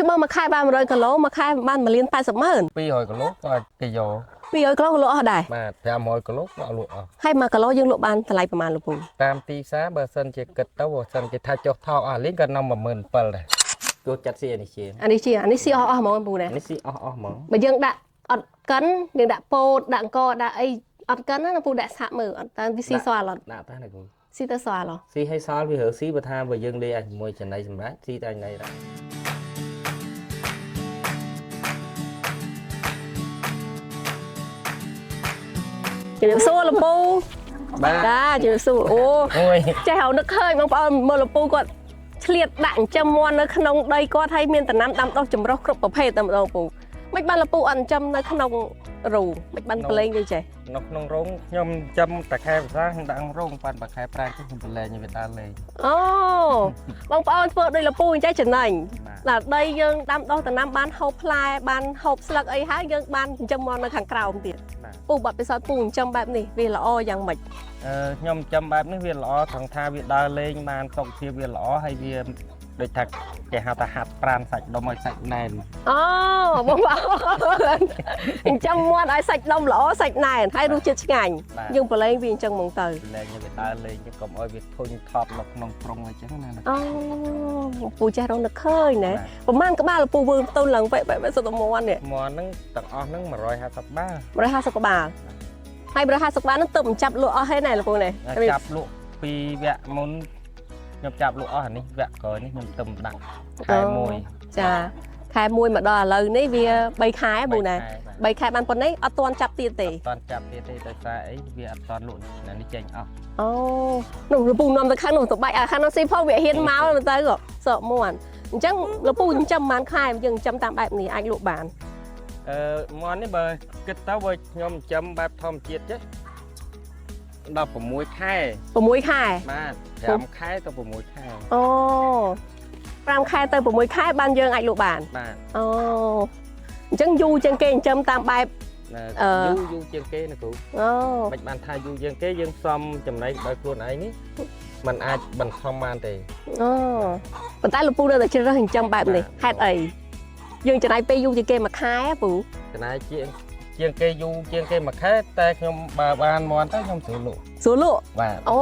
chứ bao mà khai 300 kg mà khai ban mà liên 80,000 200 kgก็គេយក 200 kg លក់អស់ដែរ បាទ500 kg ក៏លក់អស់ ហើយ1គីឡូយើងលក់បានតម្លៃប្រហែលលោកពូ តាមទីផ្សារបើសិនជាគិតទៅបើសិនគេថាចុះថោកអស់លេងក៏នាំ 17000 ដែរគួរចាត់ស៊ីអានេះជា អានេះស៊ីអស់ហ្មងពូណា នេះស៊ីអស់ហ្មង បើយើងដាក់អត់កិនយើងដាក់ពោតដាក់អង្គដាក់អីអត់កិនណាពូដាក់សាក់មើលអត់តាមវាស៊ីសល់អត់ ដាក់តាណាគូ ស៊ីទៅសល់ហ៎ ស៊ីឲ្យសល់វារើស៊ីបើថាបើយើងលេងជាមួយចំណីសម្រាប់ស៊ីតែថ្ងៃដែរ ជំរាបសួរលោកពូ បាទ ចាជំរាបសួរអូ អូយ ចេះហៅនឹកឃើញបងប្អូនមើលលោកពូគាត់ឆ្លៀតដាក់ចិញ្ចឹមមាន់នៅក្នុងដីគាត់ហើយមានដំណាំដាំដុះចម្រុះគ្រប់ប្រភេទតែម្ដងពូមិនបានលោកពូអត់ចិញ្ចឹមនៅក្នុងរូងមិនបានប្រឡែងទេចេះ នៅក្នុងរោងខ្ញុំចាំតែខែភាសាខ្ញុំដាក់រោងប៉ាន់បើខែប្រាំងខ្ញុំប្រឡែងវាដើរលេង អូបងប្អូនធ្វើដូចលោកពូអញ្ចឹងចំណេញ បាទ ដល់ដីយើងដាំដុះដំណាំបានហូបផ្លែបានហូបស្លឹកអីហើយយើងបានចិញ្ចឹមមាន់នៅខាងក្រោមទៀត បាទ ពូបាត់ពិសោធន៍ពូចិញ្ចឹមបែបនេះវាល្អយ៉ាងម៉េច ខ្ញុំចាំបែបនេះវាល្អត្រង់ថាវាដើរលេងបានសុខភាពវាល្អហើយវាដូចថាគេហៅថាហាត់ប្រានសាច់ដុំឲ្យសាច់ណែន អូបងប្អូនចិញ្ចឹមមាន់ឲ្យសាច់ដុំល្អសាច់ណែនហើយរសជាតិឆ្ងាញ់យើងប្រឡែងវាអញ្ចឹងហ្មងទៅ លេងវាដើរលេងកុំឲ្យវាធុញថប់នៅក្នុងក្រុងអញ្ចឹងណា អូពូចេះរកនឹកឃើញណាប្រហែលក្បាលពូវើទៅឡើងបែបសុទ្ធតែមាន់នេះ មាន់ហ្នឹងទាំងអស់ហ្នឹង150បាត 150ក្បាលហើយ150ក្បាលហ្នឹងទៅបញ្ចាប់លក់អស់ហើយណាលោកពូនេះ ចាប់លក់ពីវគ្គមុនខ្ញុំចាប់លក់អស់អានេះវគ្គក្រោយនេះខ្ញុំទៅដាក់ខែមួយ ចាខែមួយមកដល់ឥឡូវនេះវា3ខែពូណា3ខែបានប៉ុណ្ណេះអត់ទាន់ចាប់ទៀតទេ អត់ទាន់ចាប់ទៀតទេដោយសារអីវាអត់ទាន់លក់នេះចេញអស់ អូនោះលោកពូនាំទៅខាងនោះទៅបាច់ខាងនោះស៊ីផងវាហ៊ានមកទៅសក់មាន់អញ្ចឹងលោកពូចិញ្ចឹមបានខែយើងចិញ្ចឹមតាមបែបនេះអាចលក់បាន មាន់នេះបើគិតទៅបើខ្ញុំចិញ្ចឹមបែបធម្មជាតិចេះ16ខែ 6ខែ បាទ5ខែទៅ6ខែ អូ5ខែទៅ6ខែបានយើងអាចលក់បាន បាទ អូអញ្ចឹងយូរជាងគេចិញ្ចឹមតាមបែប យូរជាងគេណាគ្រូ អូ មិនបានថាយូរជាងគេយើងសំចំណៃដោយខ្លួនឯងនេះมันអាចបន្ថំបានទេ អូប៉ុន្តែលោកពូនៅតែជ្រើសរើសចិញ្ចឹមបែបនេះហេតុអីយើងចំណាយពេលយូរជាងគេមួយខែពូ ចំណាយជាងគេយូរជាងគេមួយខែតែខ្ញុំបើបានមាន់ទៅខ្ញុំស្រួលលក់ ស្រួលលក់ បាទ អូ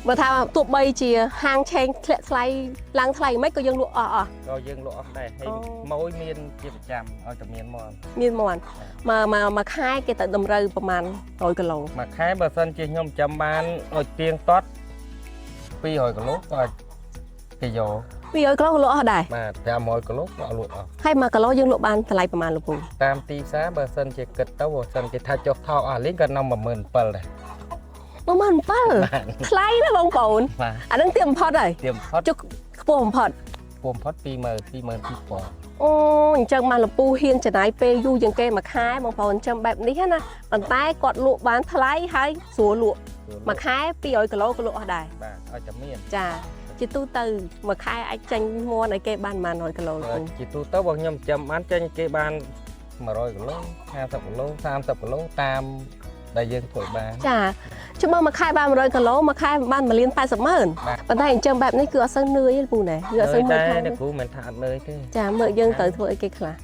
បើថាទោះបីជាហាងឆេងធ្លាក់ថ្លៃឡើងថ្លៃមិនក៏យើងលក់អស់ ក៏យើងលក់អស់ដែរហើយម៉ួយមានជាប្រចាំឲ្យតែមានមាន់ មានមាន់មួយខែគេទៅតម្រូវប្រហែល100គីឡូ មួយខែបើសិនជាខ្ញុំចាំបានឲ្យទៀងទាត់200គីឡូក៏គេយក 200គីឡូក៏លក់អស់ដែរ បាទ500គីឡូក៏លក់អស់ ហើយ1គីឡូយើងលក់បានតម្លៃប្រហែលលោកពូ តាមទីផ្សារបើសិនជាគិតទៅបើសិនជាថាចុះថោកអស់លេងក៏នាំ 17000 ដែរ 17000ថ្លៃណាបងប្អូន បាទ អានឹងទៀមបំផុតហើយ ទៀមផុត ចុះខ្ពស់បំផុត ពុំផុត22000 អូអញ្ចឹងមកលពូហ៊ានចំណាយពេលយូរជាងគេមួយខែបងប្អូនចាំបែបនេះណាប៉ុន្តែគាត់លក់បានថ្លៃហើយស្រួលលក់មួយខែ200គីឡូក៏លក់អស់ដែរ បាទឲ្យតែមាន ចាជាទូទៅមួយខែអាចចាញ់មាន់ឲ្យគេបានប៉ុន្មាន100គីឡូលោកពូ ជាទូទៅបើខ្ញុំចាំបានចេញគេបាន100គីឡូ50គីឡូ30គីឡូតាមដែលយើងធ្វើបាន ចាជិះបើមួយខែបាន100គីឡូមួយខែបាន1,80,000ប៉ុន្តែអញ្ចឹងបែបនេះគឺអត់សូវនឿយទេពូណាយើងអត់សូវមើលខាង តែគ្រូមិនថាអត់នឿយទេ ចាមើលយើងត្រូវធ្វើអីគេខ្លះ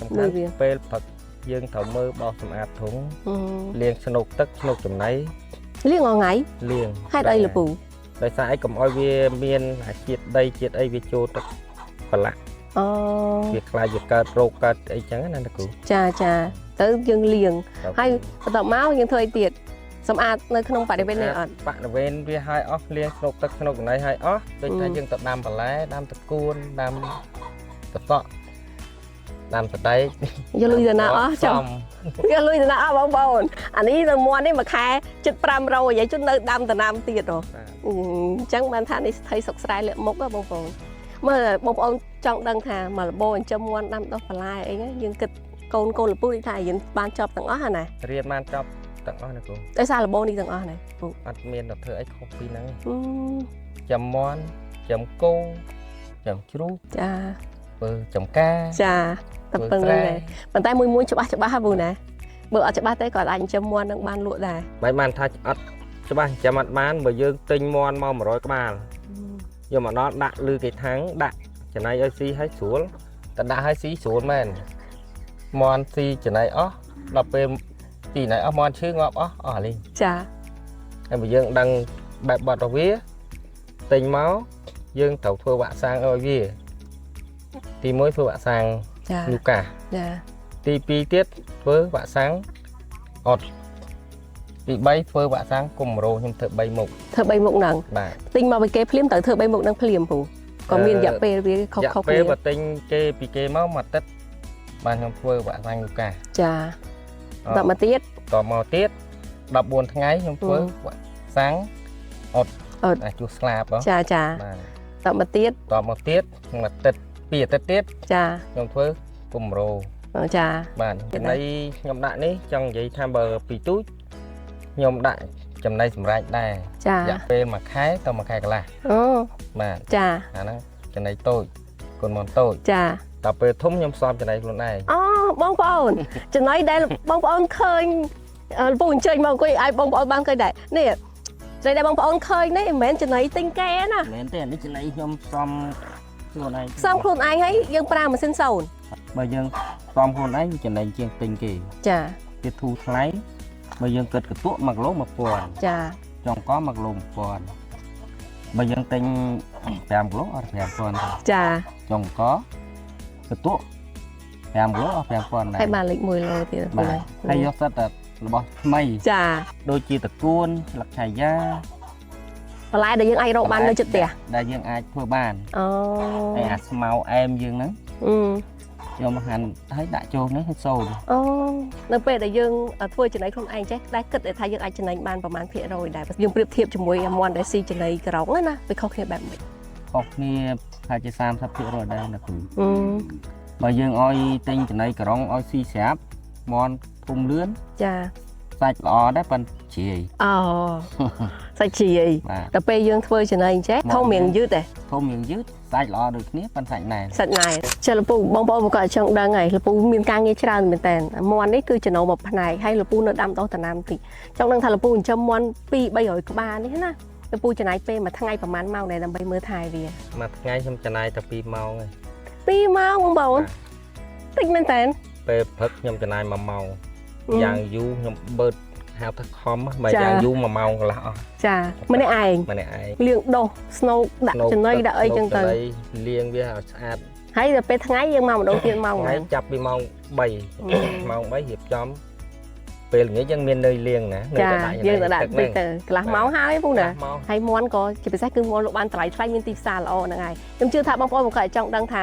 សំខាន់ពេលផឹកយើងត្រូវមើលបោសសម្អាតធុងលាងស្នុកទឹកស្នុកចំណី លាងថ្ងៃ លាង ហេតុអីលោកពូ ដោយសារអីកុំឲ្យវាមានជាតិដីជាតិអីវាចូលទឹកប្រឡាក់ អូ វាខ្លាចវាកើតរោគកើតអីចឹងណាគ្រូ ចាទៅយើងលាងហើយបន្ទាប់មកយើងធ្វើអីទៀតសម្អាតនៅក្នុងបរិវេណនេះអត់ បរិវេណវាឲ្យអស់លាងស្នុកទឹកស្នុកចំណីឲ្យអស់ដូចថាយើងទៅដាំបន្លែដាំតកួនដាំតសក់ដាំសដែក យកលុយទៅណាអស់ចាំយកលុយទៅណាអស់បងប្អូនអានេះនៅមាន់នេះមួយខែជិត500ហើយជិតនៅដាំដំណាំទៀតហ៎អញ្ចឹងបានថានេះស្ថិតសុកស្រែលាក់មុខហ៎បងប្អូនមើលបងប្អូនចង់ដឹងថាមកលបោចិញ្ចឹមមាន់ដាំដុះបន្លែអីហ្នឹងយើងគិតកូនលពូនេះថាយើងបានចប់ទាំងអស់ហ្នឹងណា រៀនបានចប់ទាំងអស់ណាគ្រូ ដោយសារលបោនេះទាំងអស់ហ្នឹងពូ អត់មានទៅធ្វើអីខុសពីហ្នឹងចាំមាន់ចាំគោចាំជ្រូក ចា ធ្វើចំការ ចាតែប៉ុណ្្នឹងដែរប៉ុន្តែមួយច្បាស់ហ៎ពូណាបើអត់ច្បាស់ទេក៏អាចចិញ្ចឹមមាន់នឹងបានលក់ដែរ មិនបានថាអត់ច្បាស់ចិញ្ចឹមអត់បានបើយើងទិញមាន់មក100ក្បាលយកមកដល់ដាក់លឺគេថាំងដាក់ ចំណៃឲ្យស៊ីឲ្យស្រួលតដាក់ឲ្យស៊ីស្រួលមែនមន់ស៊ីចំណៃអស់ដល់ពេលទីណៃអស់មន់ឈឺងាប់អស់អាលីង ចា ហើយបើយើងដឹងបែបបត់របស់វាទិញមកយើងត្រូវធ្វើវាក់សាំងឲ្យវាទី1ធ្វើវាក់សាំង ចា លូកា ចា ទី2ទៀតធ្វើវាក់សាំងអត់ទី3ធ្វើវាក់សាំងគុំរោខ្ញុំធ្វើ3មុខ ធ្វើ3មុខហ្នឹង បាទ ទិញមកពីគេភ្លាមត្រូវធ្វើ3មុខហ្នឹងភ្លាមពូក៏មានរយៈពេលវាខុសៗ រយៈពេលបើទិញគេពីគេមកមួយអាទិត្យបានខ្ញុំធ្វើវាក់សាំងលូកា ចាតមកទៀត តមកទៀត14ថ្ងៃខ្ញុំធ្វើវាក់សាំងអត់អាចជួសស្លាប់ហ៎ ចាចា បាទ តមកទៀត តមកទៀតមួយអាទិត្យពីរអាទិត្យទៀត ចា ខ្ញុំធ្វើគុំរោ ចា បាទចំណីខ្ញុំដាក់នេះចង់និយាយថាបើពីទូចខ្ញុំដាក់ចំណីសម្រាប់ដែរ ចា រយៈពេល1ខែទៅ1ខែកន្លះ អូ បាទ ចា អាហ្នឹងចំណីតូចគុណមន់តូច ចា ដល់ពេលធំខ្ញុំផ្សំចំណីខ្លួនឯង អូបងប្អូនចំណៃដែលបងប្អូនឃើញលពូអញ្ជើញមកអង្គុយឲ្យបងប្អូនបានឃើញដែរនេះចំណៃដែលបងប្អូនឃើញនេះមិនមែនចំណៃទិញគេណា មែនទេអានេះចំណីខ្ញុំផ្សំខ្លួនឯង ផ្សំខ្លួនឯងហើយយើងប្រើម៉ាស៊ីនសូន បើយើងផ្សំខ្លួនឯងចំណេញជាងទិញគេ ចា វាធូរថ្លៃបើយើងគិតកន្ទក់1គីឡូ1000 ចា ចុងក1គីឡូ1000បើយើងទិញ5គីឡូអត់5000ទេ ចា ចុងកកន្ទក់5គីឡូអត់5000ដែរ ហើយបានលេខ1ឡូទៀត បាទហើយយកសិតតែរបស់ថ្មី ចា ដូចជាតកួនស្លឹកឆាយា បន្លែដែលយើងអាចរកបាននៅជិតផ្ទះ ដែលយើងអាចធ្វើបាន អូ ហើយអាស្មៅអែមយើងហ្នឹង ខ្ញុំហាន់ហើយដាក់ចូលនេះឲ្យសូន អូនៅពេលដែលយើងធ្វើចំណីខ្លួនឯងចេះដែលគិតថាយើងអាចចំណេញបានប្រមាណភាគរយដែរយើងប្រៀបធៀបជាមួយអាមន់ដែលស៊ីចំណីក្រងណាវាខុសគ្នាបែបម៉េច ខុសគ្នាថាជា30%ដែរណាគ្រូបើយើងឲ្យទិញចំណីក្រុងឲ្យស៊ីស្រាប់មន់ភូមិលឿន ចា សាច់ល្អដែរប៉ុន្តែជ្រាយ អូសាច់ជ្រាយ បាទ ដល់ពេលយើងធ្វើចំណីចេះធំរៀងយឺតទេ ធំយើងយឺតសាច់ល្អដូចគ្នាប៉ុន្តែសាច់ណែន សាច់ណែនចាលពូបងប្អូនក៏ចង់ដឹងហើយលពូមានការងារច្រើនមែនតើមន់នេះគឺចំណូលមួយផ្នែកហើយលពូនៅដាំដុះដំណាំតិចចង់ដឹងថាលពូចិញ្ចឹមមន់2-300ក្បាលនេះណាលពូចំណាយពេលមួយថ្ងៃប្រហែលម៉ោងដែរដើម្បីមើលថែវា មួយថ្ងៃខ្ញុំចំណាយតែ2ម៉ោងឯង 2ម៉ោងបងប្អូនតិចមែនតើ ពេលព្រឹកខ្ញុំចំណាយ1ម៉ោងយ៉ាងយូរខ្ញុំបើកហៅថាខំបើយ៉ាងយូរ1ម៉ោងកន្លះអស់ ចាម្នាក់ឯង ម្នាក់ឯង លាងដុសស្នូកដាក់ចំណីដាក់អីចឹងទៅ លាងវាឲ្យស្អាត ហើយដល់ពេលថ្ងៃយើងមកម្ដងទៀតម៉ោង ថ្ងៃចាប់ពីម៉ោង3ម៉ោង3រៀបចំពេលល្ងាចយើងមាននៅលាងណា ចាយើងទៅដាក់តិចទៅកន្លះម៉ោងហើយពូណាហើយមន់ក៏ជាពិសេសគឺមន់លក់បានតម្លៃថ្លៃមានទីផ្សារល្អហ្នឹងហើយខ្ញុំជឿថាបងប្អូនក៏ចង់ដឹងថា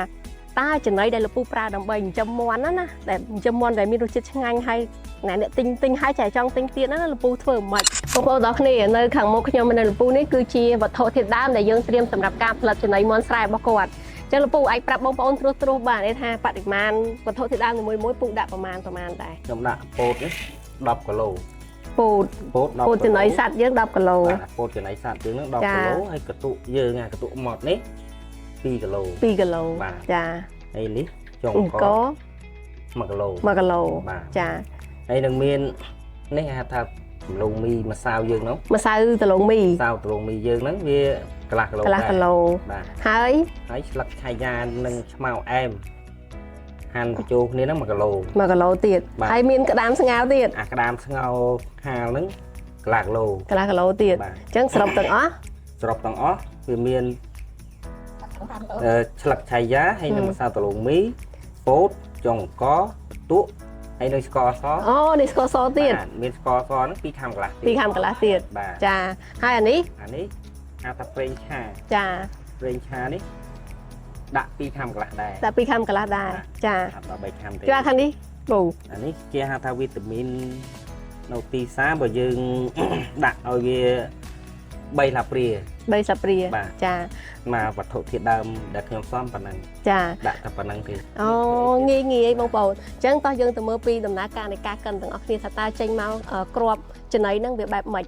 តើចំណីដែលលពូប្រើដើម្បីចិញ្ចឹមមន់ណាដែលចិញ្ចឹមមន់ដែលមានរសជាតិឆ្ងាញ់ហើយអ្នកទិញហើយចង់ទិញទៀតណាលពូធ្វើមិនបងប្អូនទាំងគ្នានៅខាងមុខខ្ញុំនៅលពូនេះគឺជាវត្ថុធាតុដើមដែលយើងត្រៀមសម្រាប់ការផលិតចំណីមន់ស្រែរបស់គាត់ចឹងលពូអាចប្រាប់បងប្អូនត្រួសបានថាបរិមាណវត្ថុធាតុដើមនីមួយៗពូដាក់ប្រមាណដែរ ខ្ញុំដាក់ពោតនេះ10គីឡូ ពោត ពោតចំណីសត្វយើង10គីឡូ ពោតចំណីសត្វយើងនឹង10គីឡូហើយកន្ទុកយើងកន្ទុកម៉ត់នេះ2គីឡូ 2គីឡូចា ហើយនេះចុងក1គីឡូ 1គីឡូចា ហើយនឹងមាននេះហៅថាដំឡូងមីម្សៅយើងនោះ ម្សៅដំឡូងមី ម្សៅដំឡូងមីយើងហ្នឹងវាកន្លះគីឡូ គីឡូ បាទ ហើយ ស្លឹកឆាយានិងឆ្មៅអែមហាន់បញ្ចូលគ្នាហ្នឹង1គីឡូ 1គីឡូទៀតហើយមានក្តាមស្ងោរទៀត អាក្តាមស្ងោរហាលហ្នឹងកន្លះគីឡូ កន្លះគីឡូទៀតអញ្ចឹងសរុបទាំងអស់វាមានស្លឹកឆាយាហើយនឹងម្សៅដំឡូងមីពោតចុងកបន្ទក់ហើយនឹងស្ករសអូនេះស្ករសទៀត មានស្ករសហ្នឹង2ខាំកន្លះ 2ខាំកន្លះទៀតចាហើយអានេះហៅថាប្រេងឆា ចា ប្រេងឆានេះដាក់2ខាំកន្លះដែរ ដាក់2ខាំកន្លះដែរចា អត់ដល់3ខាំទេ ចាខាងនេះបូ អានេះគេហៅថាវីតាមីននៅទីផ្សារបើយើងដាក់ឲ្យវា3ឡាព្រា 3ស្លាបព្រាចា មកវត្ថុធាតុដើមដែលខ្ញុំផ្សំប៉ុណ្ណឹង ចា ដាក់តែប៉ុណ្ណឹងទេ អូងាយបងប្អូនអញ្ចឹងតោះយើងទៅមើលពីដំណើរការនៃការកិនទាំងអស់គ្នាថាតើចេញមកគ្រាប់ចំណីហ្នឹងវាបែបម៉េច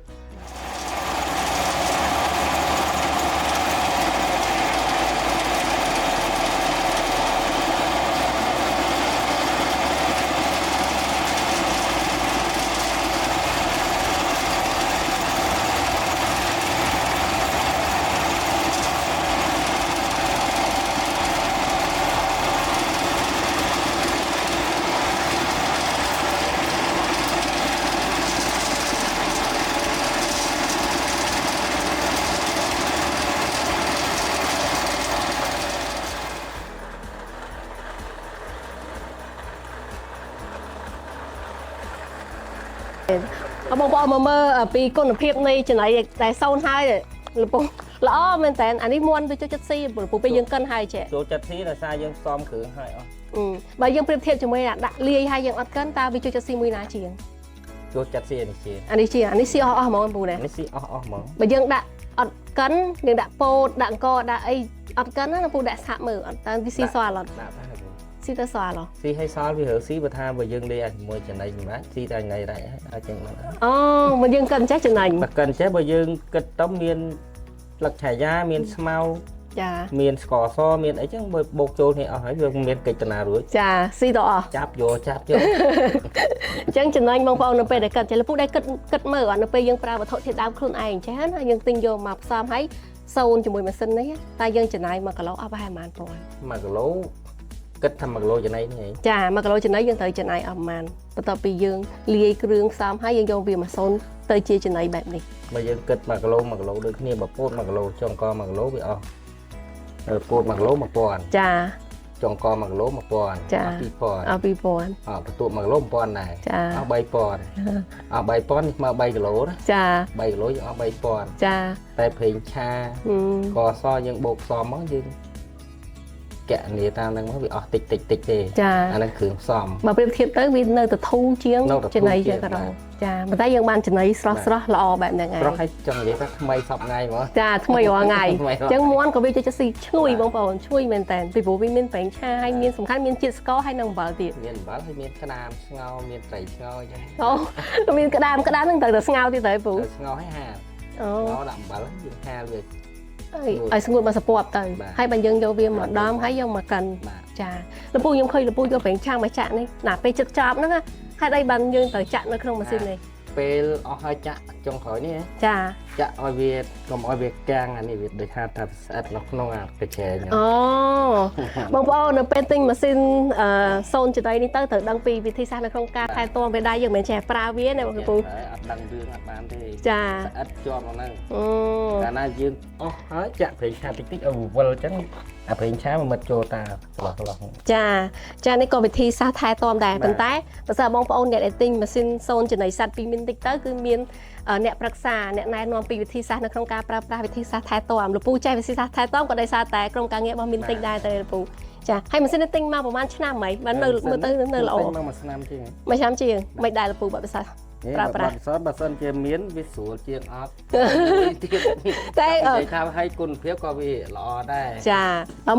បងប្អូនមកមើលពីគុណភាពនៃចំណីដែលសូនហើយលពូល្អមែនតើអានេះមួនទៅចូលចិត្តស៊ីលពូពេលយើងកិនហើយចេះចូលចិត្តស៊ីដោយសារយើងផ្សំគ្រឿងហើយអស់បើយើងប្រៀបធៀបជាមួយដាក់លាយហើយយើងអត់កិនតើវាចូលចិត្តស៊ីមួយណាជាងចូលចិត្តស៊ីអានេះស៊ីអស់ហ្មងពូណានេះស៊ីអស់ហ្មងបើយើងដាក់អត់កិនយើងដាក់ពោតដាក់អង្គដាក់អីអត់កិនណាពូដាក់សាក់មើលអត់តើវាស៊ីស្វាល់អត់ដាក់ទៅស៊ីទៅស្វាល់ស៊ីឲ្យស្វាល់វារើស៊ីបើថាបើយើងលេងជាមួយចំណីសម្រាប់ស៊ីតែថ្ងៃរ៉ៃហើយចឹងហ្នឹងអូបើយើងកិនចេះចំណេញបើកិនចេះបើយើងគិតទៅមានស្លឹកឆាយ៉ាមានស្មៅចាមានស្ករសមានអីចឹងបើបោកចូលនេះអស់ហើយវាមានកិច្ចតារួចចាស៊ីទៅអស់ចាប់យកអញ្ចឹងចំណេញបងប្អូននៅពេលដែលកិតចេះលពូដែលគិតមើលនៅពេលយើងប្រើវត្ថុធាតុដើមខ្លួនឯងចេះណាយើងទិញយកមកផ្សំហើយសូនជាមួយម៉ាស៊ីននេះតែយើងចំណាយ1គីឡូអស់ប្រហែលប៉ុន្មាន1គីឡូគិតថា1គីឡូចំណីនេះចា1គីឡូចំណីយើងត្រូវចំណាយអស់ប៉ុន្មានបន្ទាប់ពីយើងលាយគ្រឿងផ្សំហើយយើងយកវាមកសូនទៅជាចំណីបែបនេះបើយើងគិត1គីឡូដូចគ្នាបើពោត1គីឡូចុងក1គីឡូវាអស់ពោត1គីឡូ1000ចាចុងក1គីឡូ1000ចា2000អស់2000បន្ទាប់1គីឡូ1000ដែរអស់3000អស់3000នេះមក3គីឡូណាចា3គីឡូយើងអស់3000ចាតែប្រេងឆាកសយើងបូកផ្សំមកយើងកណនីតាមហ្នឹងមកវាអស់តិចទេអាហ្នឹងគ្រឿងផ្សំបើប្រៀបធៀបទៅវានៅតែធូរជាងចំណីជាក្រោចាប៉ុន្តែយើងបានចំណីស្រស់ល្អបែបហ្នឹងឯងស្រស់ហើយចង់និយាយថាថ្មីសពថ្ងៃហ្មងចាថ្មីរាល់ថ្ងៃអញ្ចឹងមួនក៏វាចូលចិត្តស៊ីឈ្ងុយបងប្អូនឈ្ងុយមែនតើពីព្រោះវាមានប្រេងឆាហើយមានសំខាន់មានជាតិស្ករហើយនិងអំបិលទៀតមានអំបិលហើយមានក្តាមស្ងោរមានត្រីស្ងោរអញ្ចឹងអូមានក្តាមហ្នឹងត្រូវតែស្ងោរទៀតទៅពូស្ងោរឲ្យហាលស្ងោរដាក់អំបិលយើងហាលវាឲ្យស្ងួតមកសពប់ទៅហើយបើយើងយកវាមកដំហើយយកមកកិនចាលពូខ្ញុំឃើញលពូយកប្រេងឆាមកចាក់នេះណាពេលចិត្តចប់ហ្នឹងហេតុអីបានយើងត្រូវចាក់នៅក្នុងម៉ាស៊ីននេះពេលអស់ហើយចាក់ចុងក្រោយនេះចាចាក់ឲ្យវាកុំឲ្យវាកាំងអានេះវាដូចថាស្អិតនៅក្នុងអាកញ្ឆេងអូបងប្អូននៅពេលទិញម៉ាស៊ីនសូនចតីនេះទៅត្រូវដឹងពីវិធីសាស្ត្រនៅក្នុងការថែទាំវាដែរយើងមិនចេះប្រើវាណាបងពូអត់ដឹងរឿងអត់បានទេចាស្អិតជាប់ក្នុងហ្នឹងកាលណាយើងអស់ហើយចាក់ប្រេងឆាតិចឲ្យវិលអញ្ចឹងអាប្រេងឆាមកមិត្តចូលតាឆ្លោះចានេះក៏វិធីសាស្ត្រថែទាំដែរប៉ុន្តែបើសិនបងប្អូនអ្នកដែលទិញម៉ាស៊ីនសូនចំណីសត្វ2មីនតិចទៅគឺមានអ្នកប្រឹក្សាអ្នកណែនាំពីវិធីសាស្ត្រនៅក្នុងការប្រើប្រាស់វិធីសាស្ត្រថែទាំលពូចេះវិធីសាស្ត្រថែទាំក៏ដោយសារតែក្រុមការងាររបស់មីនតិចដែរទៅលពូចាហើយម៉ាស៊ីននេះទិញមកប្រហែលឆ្នាំហើយបាននៅមើលទៅនៅល្អទិញមក1ឆ្នាំជាង1ឆ្នាំជាងមិនដែរលពូបើសាប្រើប្រាស់បើសិនជាមានវាស្រួលជាងអត់តែថាឲ្យគុណភាពក៏វាល្អដែរចា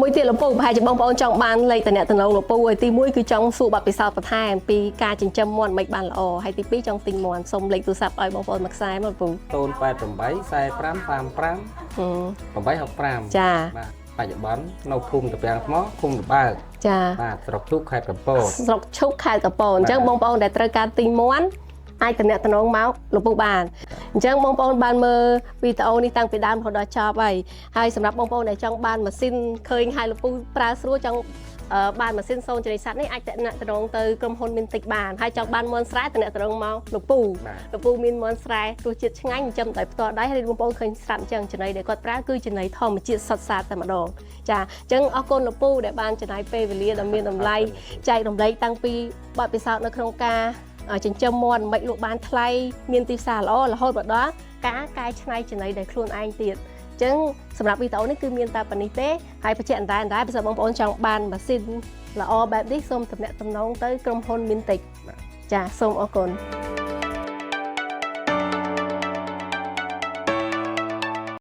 មួយទៀតលពូប្រហែលជាបងប្អូនចង់បានលេខតំណតំណងលពូហើយទី1គឺចង់សួរបាត់ពិសោធន៍បន្ថែមពីការចិញ្ចឹមមាន់មិនបានល្អហើយទី2ចង់ទិញមាន់សូមលេខទូរស័ព្ទឲ្យបងប្អូនមួយខ្សែមកលពូ088 45 35 865ចាបច្ចុប្បន្ននៅភូមិតាពាំងថ្មឃុំលបើកចាបាទស្រុកឈូកខេត្តកំពតស្រុកឈូកខេត្តកំពតអញ្ចឹងបងប្អូនដែលត្រូវការទិញមាន់អាចតំណតំណងមកលពូបានអញ្ចឹងបងប្អូនបានមើលវីដេអូនេះតាំងពីដើមរហូតដល់ចប់ហើយសម្រាប់បងប្អូនដែលចង់បានម៉ាស៊ីនឃើញហើយលពូប្រើស្រួលចង់បានម៉ាស៊ីនសូនចរិស័តនេះអាចតំណទៅក្រុមហ៊ុនមានតិចបានហើយចង់បានមាន់ស្រែតំណមកលពូមានមាន់ស្រែរសជាតិឆ្ងាញ់ចិញ្ចឹមដោយផ្ទាល់ដៃហើយបងប្អូនឃើញស្រាប់អញ្ចឹងចំណីដែលគាត់ប្រើគឺចំណីធម្មជាតិសុទ្ធសាធតែម្ដងចាអញ្ចឹងអរគុណលពូដែលបានចំណាយពេលវេលាដ៏មានតម្លៃចែករំលែកតាំងពីបទពិសោធន៍នៅក្នុងការចិញ្ចឹមមាន់មិនលក់បានថ្លៃមានទីផ្សារល្អរហូតដល់ការកែច្នៃចំណីដែលខ្លួនឯងទៀតអញ្ចឹងសម្រាប់វីដេអូនេះគឺមានតែប៉ុណ្្នេះទេហើយបញ្ជាក់អណ្តែបើសិនបងប្អូនចង់បានម៉ាស៊ីនល្អបែបនេះសូមតំណទៅក្រុមហ៊ុនមានតិចចាសូមអរគុណ